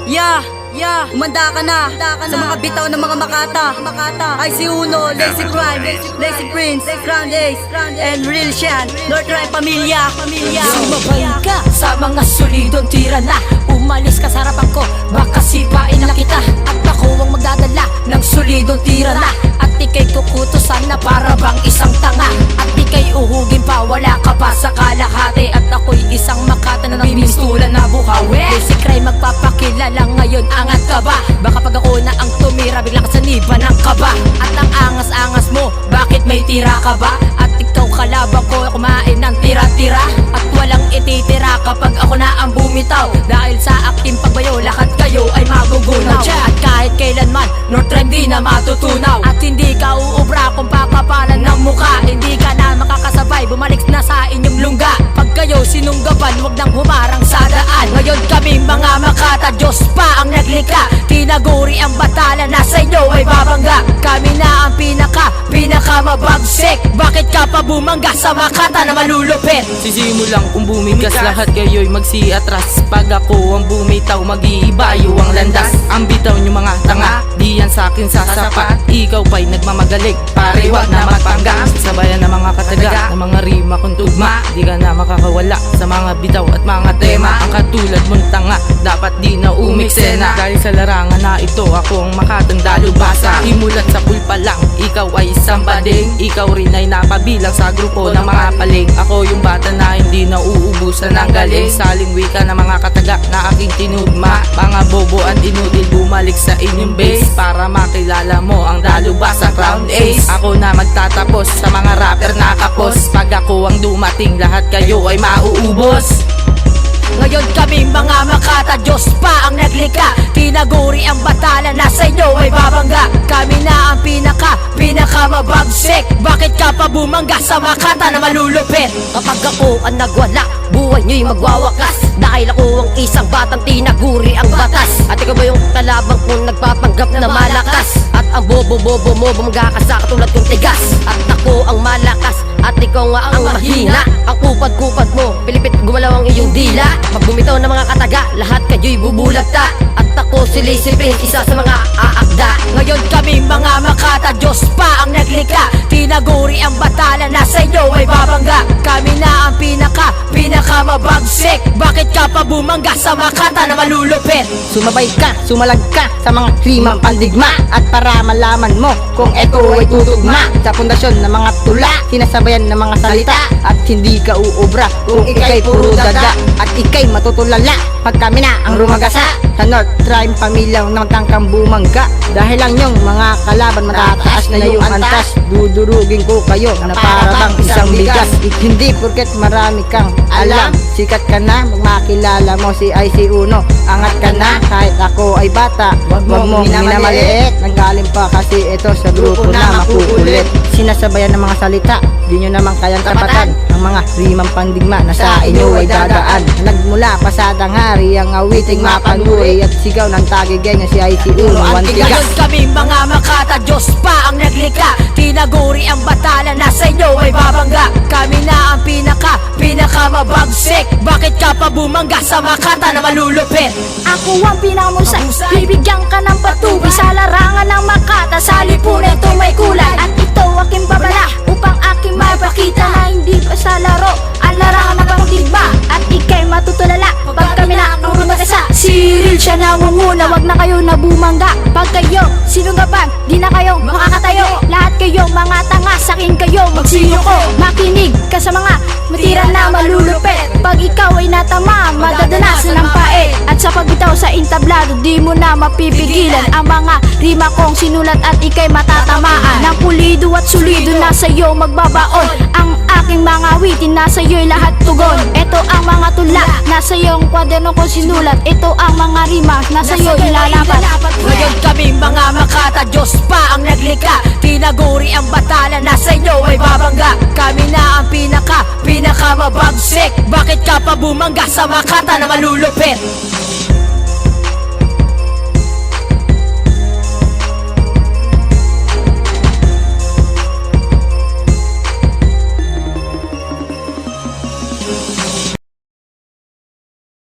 Umanda ka na sa mga bitaw ng mga Makata. Ay si Uno, Lazy Prime, Lazy Prince, Grand Ace, and Real Shan, North Rhyme Pamilya. Sumabay ka sa mga solidong tira na. Umalis ka sa harapan ko, baka sipain na kita. At ako ang magdadala ng solidong tira na. At ikay kukutosan na para bang isang tanga. At ikay uhugin pa, wala ka pa sa kalahati. At ako'y isang Makata na namimistulan na buhawi. Basic crime magpapakilala ngayon, angat ka ba? Baka pag ako na ang tumira, bigla ka sa niba ng kaba. At ang angas-angas mo, bakit may tira ka ba? At ikaw kalabang ko, kumain ng tira-tira. At walang ititira kapag ako na ang bumitaw. Dahil sa aking pagbayo, lahat kayo ay magugunaw. At kahit kailanman, North Rhyme di na matutunaw. At hindi ka uubra kung pakapalan ng mukha. Hindi ka na makakasabay, bumalik na sa inyong lungga. Pag kayo sinunggaban, wag nang humarang sa daan. Ngayon kami mga Makata, Diyos pa ang naglikha. Tinaguri ang batala, nasa inyo ay babangga. Kami na ang pinakamabagsik. Bakit ka pa bumangga sa Makata na malulupit? Sisimulang kung bumigas, lahat kayo'y magsiatras. Pag ako ang bumitaw, mag-iibayo ang landas. Ang bitaw nyo mga tanga, di yan sa'kin sasapat. Ikaw pa'y nagmamagaling, pare wag na magpangga. Sabayan ng mga kataga, ng mga rima kung tugma. Di ka na makakawala sa mga bitaw at mga tema. Ang katulad mong tanga, dapat di na umiksena. Dahil sa larangan na ito, ako ang Makatang dalubhasa. Himulat sa pulpa lang, ikaw ay isang bading. Ikaw rin ay napabilang sa grupo ng mga paling. Ako yung bata na hindi na uubusan ng galing. Saling wika ng mga kataga na aking tinugma. Mga bobo at inudil, bumalik sa inyong base para makilala mo ang dalubhasa Crown Ace. Ako na magtatapos sa mga rapper na kapos. Pag ako ang dumating, lahat kayo ay mauubos. Ngayon kami mga Makata, Diyos pa ang naglikha. Tinaguri ang batala, nasa inyo ay babangga. Kami na ang pinakamabagsik. Bakit ka pa bumangga sa Makata na malulupit? Kapag ako ang nagwala, buhay nyo'y magwawakas. Dahil ako ang isang batang tinaguri ang batas. At ikaw ba yung kalabang kung nagpapanggap na malakas? At ang bobo-bobo mo, bumangga ka sa katulad kong tigas. At ako ang malakas, at ikaw nga ang mahina. Ang kupad-kupad mo, pilipit gumalaw ang iyong dila. Pag bumitaw ng mga kataga, lahat kayo'y bubulagta. At ako si Lazy Prince, isa sa mga aakda. Ngayon kami mga Makata, Diyos pa ang naglikha. Tinaguri ang batala, nasa inyo ay babangga. Kami na ang pinakamabagsik. Bakit ka pa bumangga sa Makata na malulupit? Sumabay ka, sumalag ka sa mga rimang pandigma. At para malaman mo kung eto ay tutugma sa pundasyon ng mga tula, sinasabayan ng mga salita. At hindi ka uubra kung ikay puro daga. At ikay matutulala pag kami na ang rumagasa. Sa North Rhyme Pamilyang nagtangkang bumangga. Dahil lang yung mga kalaban matataas na yung antas. Dudurugin ko kayo na para bang isang bigas. Hindi porket marami kang alam, sikat ka na, magmakilala mo si IC1. Angat ka na, kahit ako ay bata, wag mong minamaliit. Nanggaling pa kasi ito sa grupo na makukulit. Sinasabayan ng mga salita, di nyo naman kayang tapatan. Ang mga rimang pandigma na sa inyo ay dadaan. Nagmula pa sa tanghari ang awiting mapanuri. At sigaw ng tagigay niya si IC1. Ngayon kami mga Makata, Diyos pa ang naglikha. Tinaguri ang batala, nasa inyo ay babangga. Kami na ang pinakamabagsik. Bakit ka pa bumangga sa Makata na malulupit? Ako ang pinakamusay, bibigyan ka ng patuloy sa larangan ng Makata. Sa lipunan ito may kulay, at ito aking babala upang aking mapakita na hindi pa sa laro ang larangan ng pangdigma. At ikay matutulala pag kami na ang rumagasa. Si Real siya nangunguna, wag na kayo na bumangga. Pag kayo sinunggaban, di na kayo makakatayo. Lahat kayo mga tanga, sakin kayo magsiyoko. Makinig ka sa mga matira na malulupit. Pag ikaw ay natama, madadanasan ng pait. At sa pagbitaw sa intablado, di mo na mapipigilan ang mga rima kong sinulat at ikay matatamaan. Ng pulido at sulido, nasa iyo magbabaon. Ang aking mga witin, nasa iyo'y lahat tugon. Ito ang mga tula, nasa iyong kwaderno kong sinulat. Ito ang mga rima, nasa iyo'y lalapat. Ngayon kami mga Makata, Diyos pa ang naglikha. Tinaguri ang batala, nasa inyo ay babangga. Kami na ang pinakamabagsik. Bakit ka pa bumangga sa Makata na malulupit?